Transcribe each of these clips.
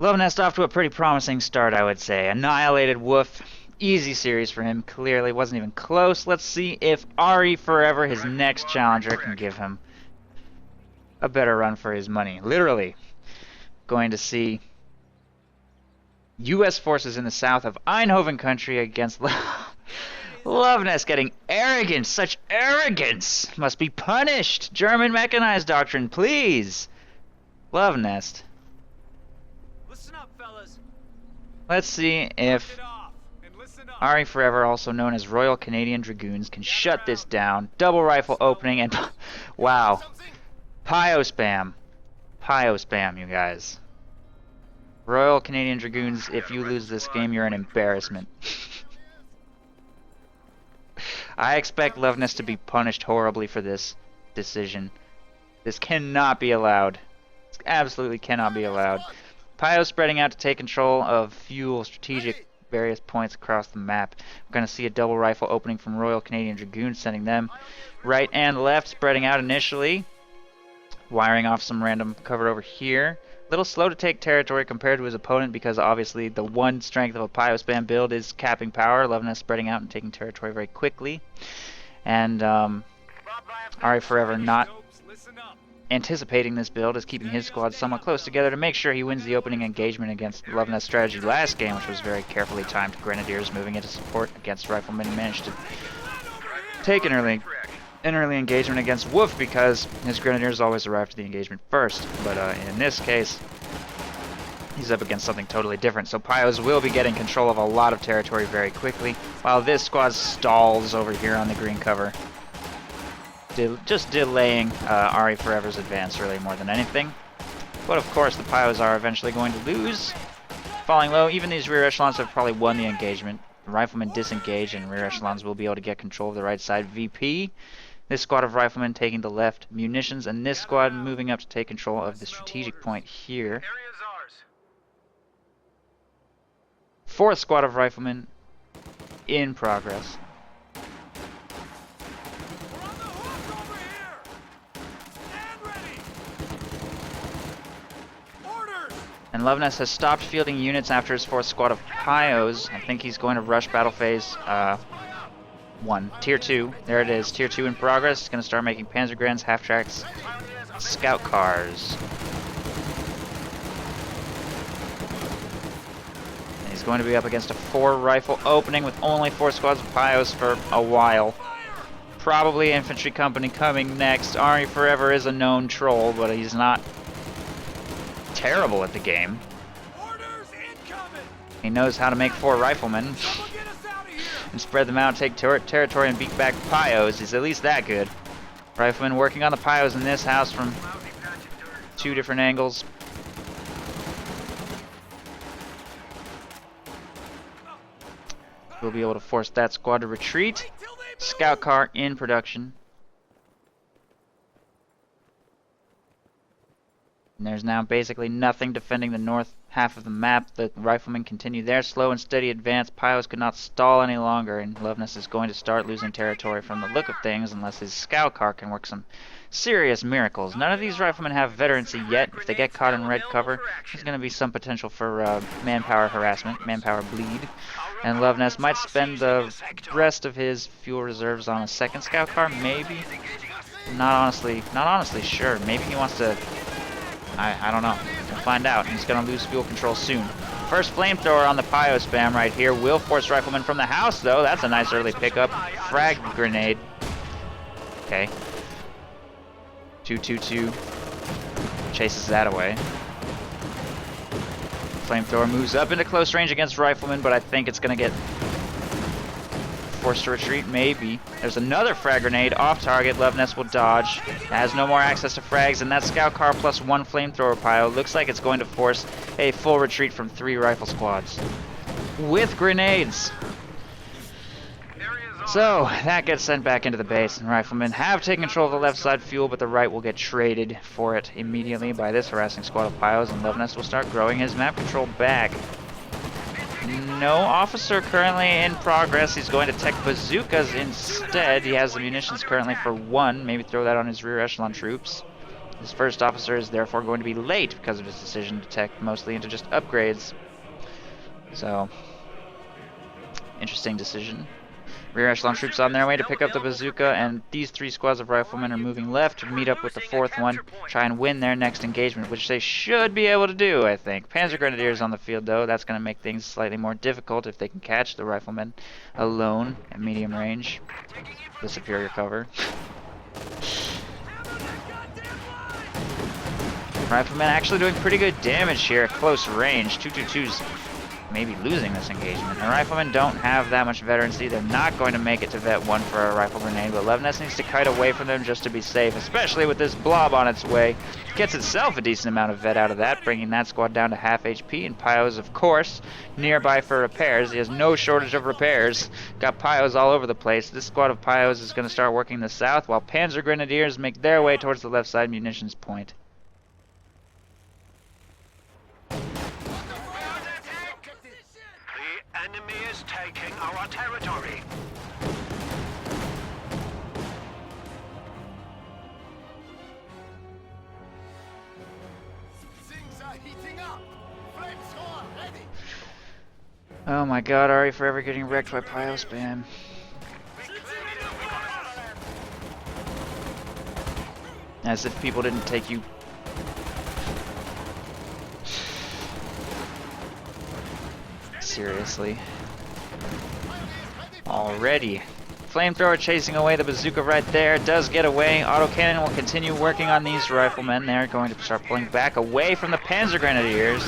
Luvnest off to a pretty promising start, I would say. Annihilated Wolf. Easy series for him, clearly. Wasn't even close. Let's see if REForever, his next challenger, can give him a better run for his money. Literally. Going to see U.S. forces in the south of Eindhoven country against Luvnest getting arrogant. Such arrogance must be punished. German mechanized doctrine, please. Luvnest. Listen up, fellas. Let's see if REForever, also known as Royal Canadian Dragoons, can shut this down. Double rifle opening and wow. Pio spam. Pio spam, you guys. Royal Canadian Dragoons, if you lose this game, you're an embarrassment. I expect Luvnest to be punished horribly for this decision. This cannot be allowed. This absolutely cannot be allowed. Pio spreading out to take control of fuel strategic various points across the map. We're going to see a double rifle opening from Royal Canadian Dragoons, sending them right and left, spreading out initially. Wiring off some random cover over here. A little slow to take territory compared to his opponent because obviously the one strength of a Pio spam build is capping power. Luvnest spreading out and taking territory very quickly. And REForever not anticipating this build is keeping his squad somewhat close together to make sure he wins the opening engagement against Luvnest's strategy last game, which was very carefully timed. Grenadiers moving into support against Riflemen. He managed to take an early engagement against Wolf because his Grenadiers always arrive to the engagement first. But in this case, he's up against something totally different. So Pios will be getting control of a lot of territory very quickly, while this squad stalls over here on the green cover. Just delaying REForever's advance really more than anything. But of course the Pios are eventually going to lose. Falling low, even these rear echelons have probably won the engagement. The Riflemen disengage and rear echelons will be able to get control of the right side. VP. This squad of Riflemen taking the left munitions, and this squad moving up to take control of the strategic point here. Fourth squad of Riflemen in progress. And Luvnest has stopped fielding units after his fourth squad of Pios. I think he's going to rush battle phase 1. Tier 2. There it is. Tier 2 in progress. He's going to start making Panzergrens, half-tracks, scout cars. And he's going to be up against a 4-rifle opening with only 4 squads of Pios for a while. Probably infantry company coming next. REForever is a known troll, but he's not terrible at the game. He knows how to make 4 riflemen and spread them out, take territory, and beat back Pios. He's at least that good. Riflemen working on the Pios in this house from 2 different angles. We'll be able to force that squad to retreat. Scout car in production. And there's now basically nothing defending the north half of the map. The Riflemen continue their slow and steady advance. Pios could not stall any longer, and Luvnest is going to start losing territory from the look of things unless his scout car can work some serious miracles. None of these Riflemen have veterancy yet. If they get caught in red cover, there's going to be some potential for manpower harassment, manpower bleed. And Luvnest might spend the rest of his fuel reserves on a second scout car, maybe. Not honestly sure. Maybe he wants to... I don't know. We'll find out. He's going to lose fuel control soon. First flamethrower on the Pio spam right here. Will force Rifleman from the house, though. That's a nice early pickup. Frag grenade. Okay. 222. Chases that away. Flamethrower moves up into close range against Rifleman, but I think it's going to get forced to retreat, maybe. There's another frag grenade off target. Luvnest will dodge. Has no more access to frags, and that scout car plus 1 flamethrower pile looks like it's going to force a full retreat from 3 rifle squads with grenades. So that gets sent back into the base, and Riflemen have taken control of the left side fuel, but the right will get traded for it immediately by this harassing squad of Pios, and Luvnest will start growing his map control back. No officer currently in progress. He's going to tech bazookas instead. He has the munitions currently for 1. Maybe throw that on his rear echelon troops. His first officer is therefore going to be late because of his decision to tech mostly into just upgrades. So, interesting decision. Rear echelon troops on their way to pick up the bazooka, and these 3 squads of riflemen are moving left to meet up with the 4th one, try and win their next engagement, which they should be able to do, I think. Panzer Grenadiers on the field, though. That's going to make things slightly more difficult if they can catch the riflemen alone at medium range. The superior cover. Riflemen actually doing pretty good damage here at close range. 222's maybe losing this engagement. The riflemen don't have that much veterancy. They're not going to make it to vet 1 for a rifle grenade, but Luvnest needs to kite away from them just to be safe, especially with this blob on its way. Gets itself a decent amount of vet out of that, bringing that squad down to half HP, and Pio's, of course, nearby for repairs. He has no shortage of repairs. Got Pios all over the place. This squad of Pios is going to start working the south, while Panzer Grenadiers make their way towards the left side munitions point. Enemy is taking our territory. Things are heating up. Flamethrower ready. Oh my god, REForever getting wrecked by Pio spam. As if people didn't take you. Seriously. Already. Flamethrower chasing away the bazooka right there. Does get away. Autocannon will continue working on these riflemen. They're going to start pulling back away from the Panzer Grenadiers.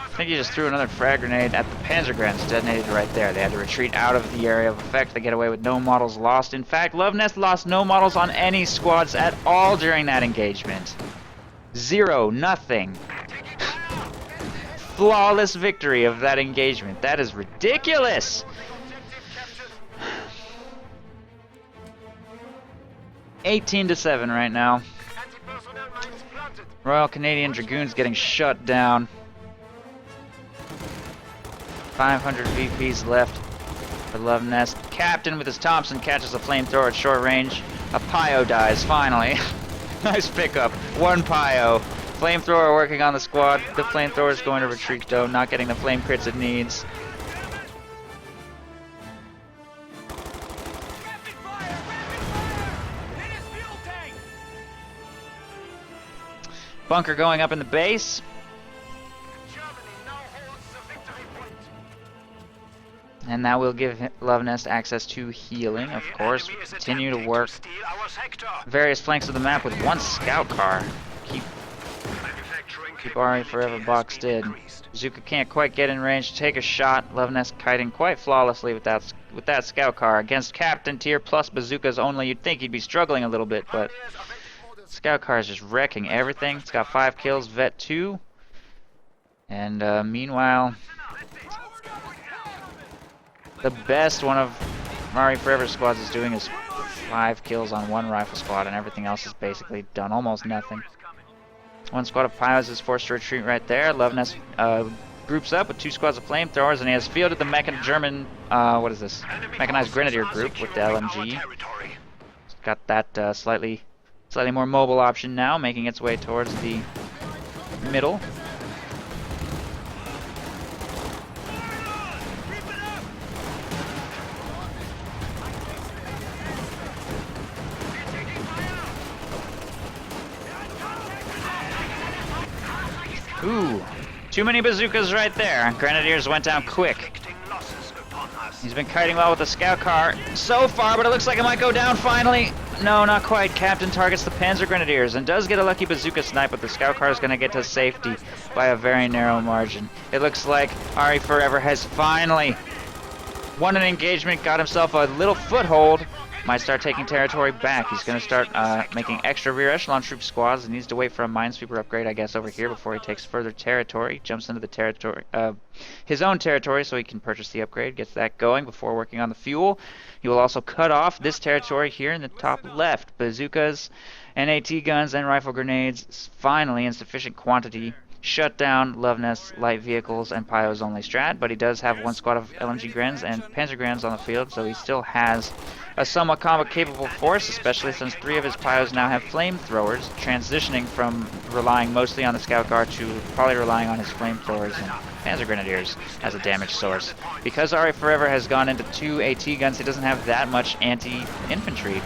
I think he just threw another frag grenade at the Panzer Grens, detonated right there. They had to retreat out of the area of effect. They get away with no models lost. In fact, Luvnest lost no models on any squads at all during that engagement. 0, nothing. Flawless victory of that engagement. That is ridiculous. 18-7 right now. Royal Canadian Dragoons getting shut down. 500 VPs left for Luvnest. Captain with his Thompson catches a flamethrower at short range. A Pio dies, finally. Nice pickup. 1 Pio. Flamethrower working on the squad. The flamethrower is going to retreat though, not getting the flame crits it needs. Rapid fire! Rapid fire! Hit his fuel tank! Bunker going up in the base. And that will give Luvnest access to healing, of course. Continue to work various flanks of the map with 1 scout car. Keep REForever boxed in. Bazooka can't quite get in range to take a shot. Luvnest kiting quite flawlessly with that scout car. Against Captain tier plus bazookas only, you'd think he'd be struggling a little bit, but scout car is just wrecking everything. It's got 5 kills, vet 2. And meanwhile, the best one of REForever's squads is doing is 5 kills on 1 rifle squad, and everything else is basically done almost nothing. 1 squad of Pios is forced to retreat right there. Luvnest groups up with 2 squads of flamethrowers, and he has fielded the German, mechanized grenadier group with the LMG. It's got that slightly more mobile option now, making its way towards the middle. Ooh, too many bazookas right there. Grenadiers went down quick. He's been kiting well with the scout car so far, but it looks like it might go down finally. No, not quite. Captain targets the Panzer Grenadiers and does get a lucky bazooka snipe, but the scout car is going to get to safety by a very narrow margin. It looks like REForever has finally won an engagement, got himself a little foothold might start taking territory back. He's going to start making extra rear echelon troop squads. He needs to wait for a minesweeper upgrade, I guess, over here before he takes further territory. Jumps into the territory, his own territory, so he can purchase the upgrade. Gets that going before working on the fuel. He will also cut off this territory here in the top left. Bazookas, NAT guns, and rifle grenades, finally in sufficient quantity. Shut down Luvnest light vehicles and Pyo's only strat, but he does have one squad of LMG Grens and Panzer Grens on the field, so he still has a somewhat combat-capable force, especially since 3 of his Pyos now have flamethrowers, transitioning from relying mostly on the Scout Guard to probably relying on his flamethrowers and Panzer Grenadiers as a damage source. Because REForever has gone into 2 AT guns, he doesn't have that much anti-infantry,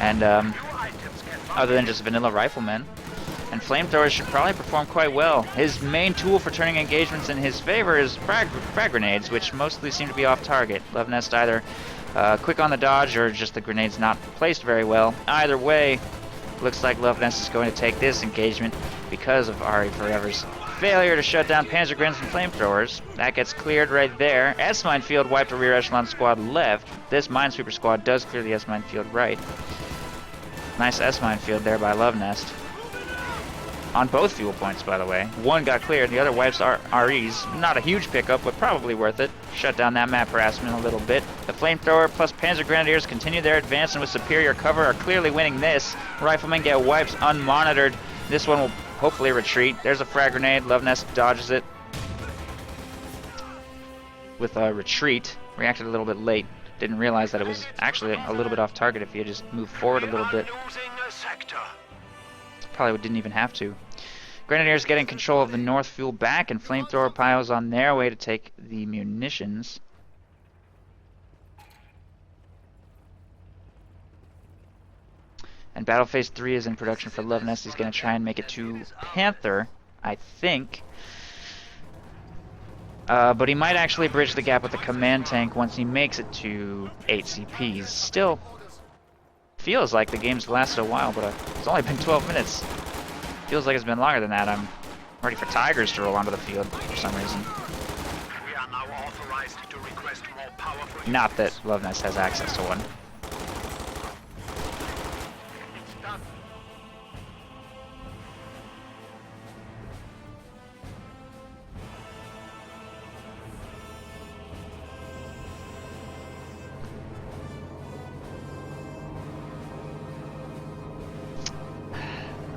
and other than just vanilla riflemen. And flamethrowers should probably perform quite well. His main tool for turning engagements in his favor is frag grenades, which mostly seem to be off target. Luvnest either quick on the dodge or just the grenades not placed very well. Either way, looks like Luvnest is going to take this engagement because of REForever's failure to shut down Panzer Grens and flamethrowers. That gets cleared right there. S-mine field wiped a rear echelon squad left. This minesweeper squad does clear the S-mine field right. Nice S-mine field there by Luvnest. On both fuel points, by the way. One got cleared, the other wipes REs. Not a huge pickup, but probably worth it. Shut down that map harassment a little bit. The flamethrower plus Panzer Grenadiers continue their advance, and with superior cover are clearly winning this. Riflemen get wipes unmonitored. This one will hopefully retreat. There's a frag grenade. Luvnest dodges it with a retreat. Reacted a little bit late. Didn't realize that it was actually a little bit off target if he had just moved forward a little bit. Probably didn't even have to. Grenadiers getting control of the north fuel back, and flamethrower Pyos on their way to take the munitions. And Battle Phase 3 is in production for Luvnest. He's going to try and make it to Panther, I think. But he might actually bridge the gap with the command tank once he makes it to 8 CPs. Still feels like the game's lasted a while, but it's only been 12 minutes. Feels like it's been longer than that. I'm ready for Tigers to roll onto the field for some reason. We are now authorized to request more powerful. Not that Luvnest has access to one.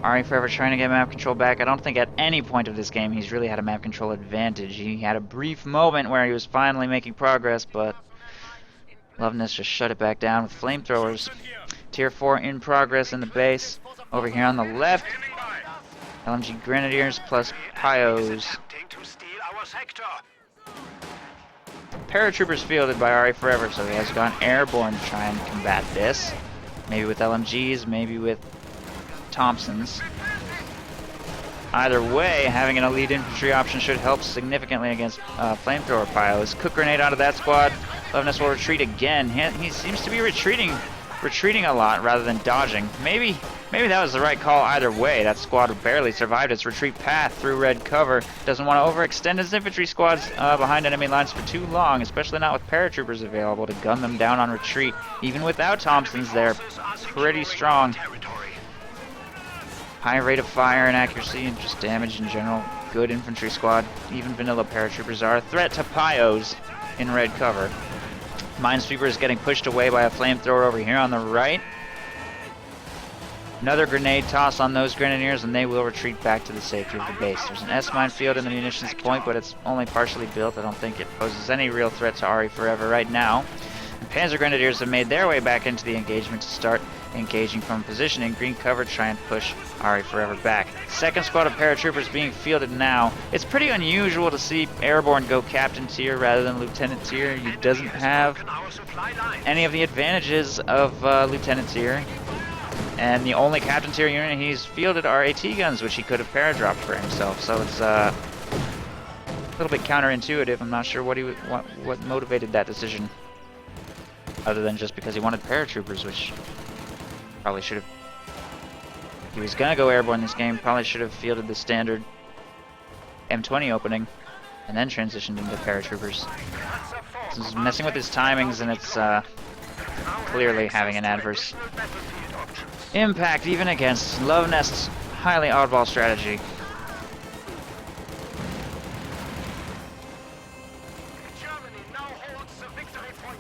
REForever trying to get map control back. I don't think at any point of this game he's really had a map control advantage. He had a brief moment where he was finally making progress, but Luvnest just shut it back down with flamethrowers. Tier 4 in progress in the base. Over here on the left, LMG Grenadiers plus Pyos. Paratroopers fielded by REForever, so he has gone airborne to try and combat this. Maybe with LMGs, maybe with Thompsons. Either way, having an elite infantry option should help significantly against flamethrower Pyos. Cook grenade onto that squad. Luvnest will retreat again. He seems to be retreating a lot rather than dodging. Maybe that was the right call either way. That squad barely survived its retreat path through red cover. Doesn't want to overextend his infantry squads behind enemy lines for too long, especially not with paratroopers available to gun them down on retreat. Even without Thompsons, they're pretty strong. High rate of fire and accuracy and just damage in general. Good infantry squad. Even vanilla paratroopers are a threat to Pyos in red cover. Minesweeper is getting pushed away by a flamethrower over here on the right. Another grenade toss on those Grenadiers and they will retreat back to the safety of the base. There's an S-mine field in the munitions point, but it's only partially built. I don't think it poses any real threat to REForever right now. And Panzer Grenadiers have made their way back into the engagement to start engaging from position in green cover to try and push REForever back. Second squad of paratroopers being fielded now. It's pretty unusual to see airborne go captain tier rather than lieutenant tier. He doesn't have any of the advantages of lieutenant tier. And the only captain tier unit he's fielded are AT guns, which he could have paradropped for himself. So it's a little bit counterintuitive. I'm not sure what motivated that decision, other than just because he wanted paratroopers, which probably should have. He was gonna go airborne this game. Probably should have fielded the standard M20 opening, and then transitioned into paratroopers. This is messing with his timings, and it's clearly having an adverse impact even against Luvnest's highly oddball strategy. Germany now holds the victory point.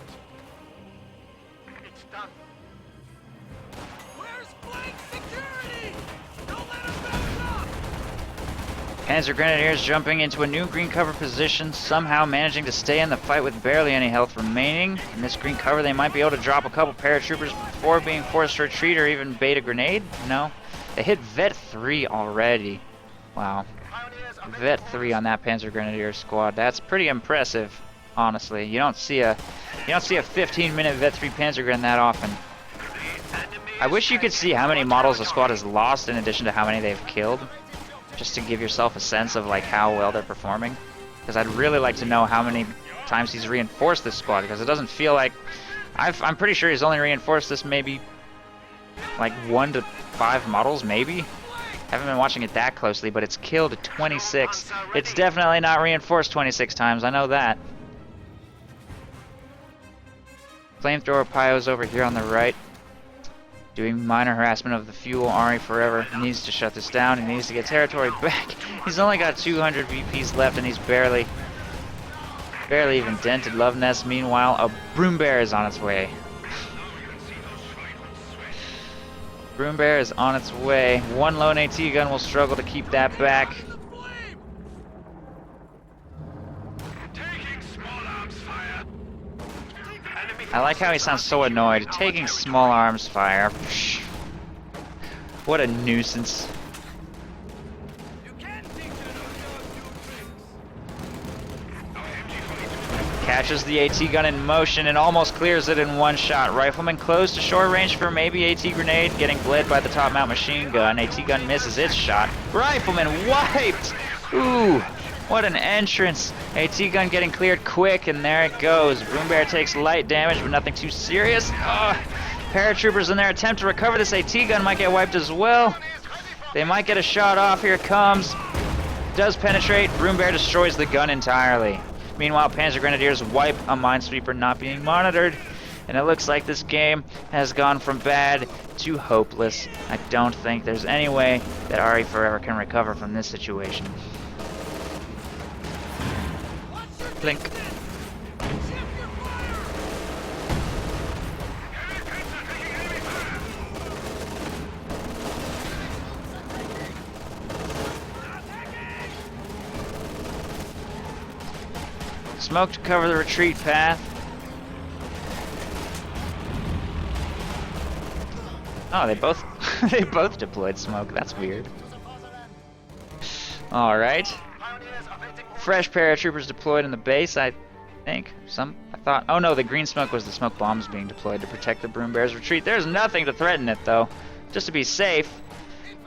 It's done. Where's flank security? Don't let them back up! Panzer Grenadiers jumping into a new green cover position, somehow managing to stay in the fight with barely any health remaining. In this green cover, they might be able to drop a couple paratroopers before being forced to retreat or even bait a grenade. No. They hit Vet 3 already. Wow. Vet 3 on that Panzer Grenadier squad. That's pretty impressive, honestly. You don't see a 15-minute Vet 3 Panzer Gren that often. I wish you could see how many models a squad has lost in addition to how many they've killed, just to give yourself a sense of like how well they're performing. Because I'd really like to know how many times he's reinforced this squad, because it doesn't feel like... I'm pretty sure he's only reinforced this maybe like 1 to 5 models, maybe? Haven't been watching it that closely, but it's killed 26. It's definitely not reinforced 26 times, I know that. Flamethrower Pyos over here on the right, doing minor harassment of the fuel. REForever needs to shut this down. He needs to get territory back. He's only got 200 VPs left, and he's barely even dented Luvnest. Meanwhile, a Broom Bear is on its way. Broom Bear is on its way. One lone AT gun will struggle to keep that back. I like how he sounds so annoyed. Taking small arms fire. Psh. What a nuisance. Catches the AT gun in motion and almost clears it in one shot. Rifleman close to short range for maybe AT grenade, getting bled by the top mount machine gun. AT gun misses its shot. Rifleman wiped! Ooh, what an entrance. AT gun getting cleared quick, and there it goes. Broom Bear takes light damage, but nothing too serious. Paratroopers in their attempt to recover this AT gun might get wiped as well. They might get a shot off. Here it comes. Does penetrate. Broom Bear destroys the gun entirely. Meanwhile, Panzer Grenadiers wipe a minesweeper not being monitored. And it looks like this game has gone from bad to hopeless. I don't think there's any way that REForever can recover from this situation. Blink. Smoke to cover the retreat path. Oh, they both deployed smoke. That's weird. All right. Fresh paratroopers deployed in the base, I think. Oh no, the green smoke was the smoke bombs being deployed to protect the Broom Bear's retreat. There's nothing to threaten it though. Just to be safe,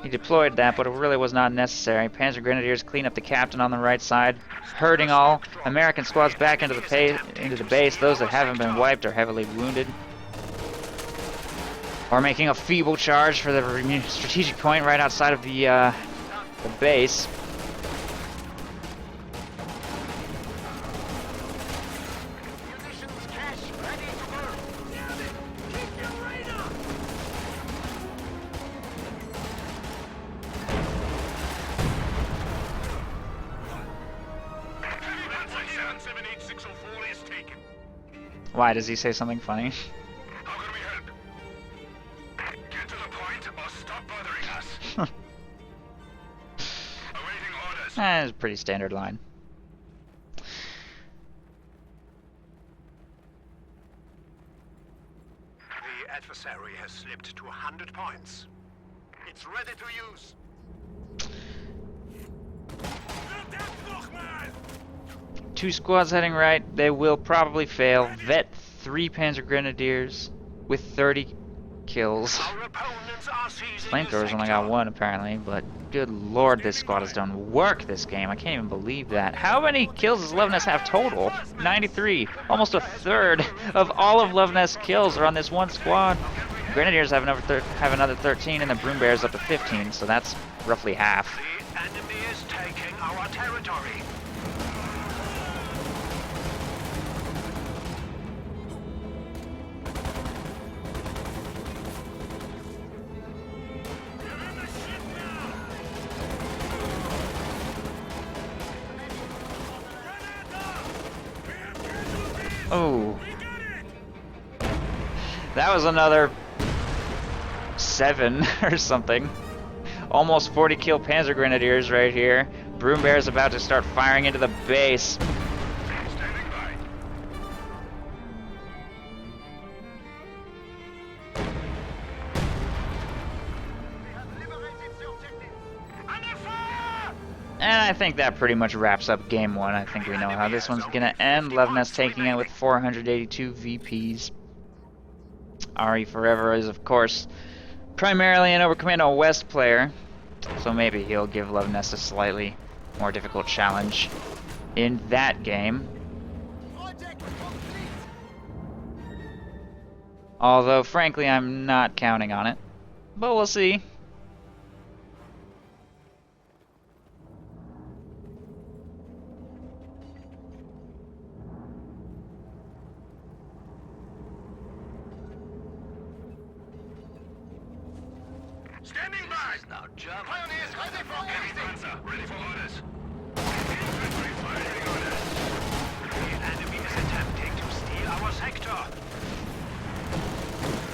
he deployed that, but it really was not necessary. Panzer Grenadiers clean up the captain on the right side, hurting all American squads back into the base. Those that haven't been wiped are heavily wounded, or making a feeble charge for the strategic point right outside of the base. Why, does he say something funny? How can we help? Get to the point or stop bothering us. Awaiting orders. It's a pretty standard line. The adversary has slipped to 100 points. It's ready to use. Two squads heading right. They will probably fail. Vet 3 Panzer Grenadiers with 30 kills. Flamethrowers only got 1 apparently, but good lord, this squad has done work this game. I can't even believe that. How many kills does Luvnest have total? 93. Almost a third of all of Luvnest's kills are on this one squad. Grenadiers have another 13, and the Broom Bears up to 15, so that's roughly half. The enemy is taking our territory. Ooh. That was another 7 or something. Almost 40 kill Panzer Grenadiers right here. Broom Bear's about to start firing into the base. Standing by. We have liberated the objective. Under fire! And I think that pretty much wraps up game 1. I think we know how this one's gonna end. Luvnest taking it with 482 VPs. REForever is, of course, primarily an Overcommando West player, so maybe he'll give Luvnest a slightly more difficult challenge in that game. Project complete. Although, frankly, I'm not counting on it. But we'll see. Standing by! Now German. Pioneers ready for Heavy anything. Panzer, ready for orders. Infantry firing orders. The enemy is attempting to steal our sector.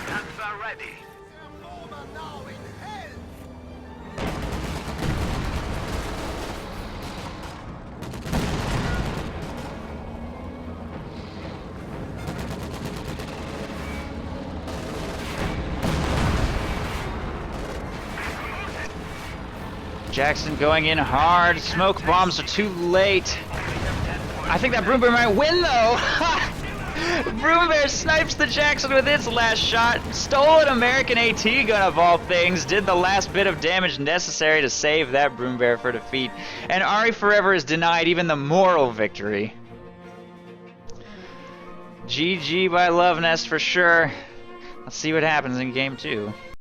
Panther ready. Their former now in hell. Jackson going in hard. Smoke bombs are too late. I think that Broom Bear might win, though. Broom Bear snipes the Jackson with its last shot. Stole an American AT gun of all things. Did the last bit of damage necessary to save that Broom Bear for defeat. And REForever is denied even the moral victory. GG by Luvnest for sure. Let's see what happens in game 2.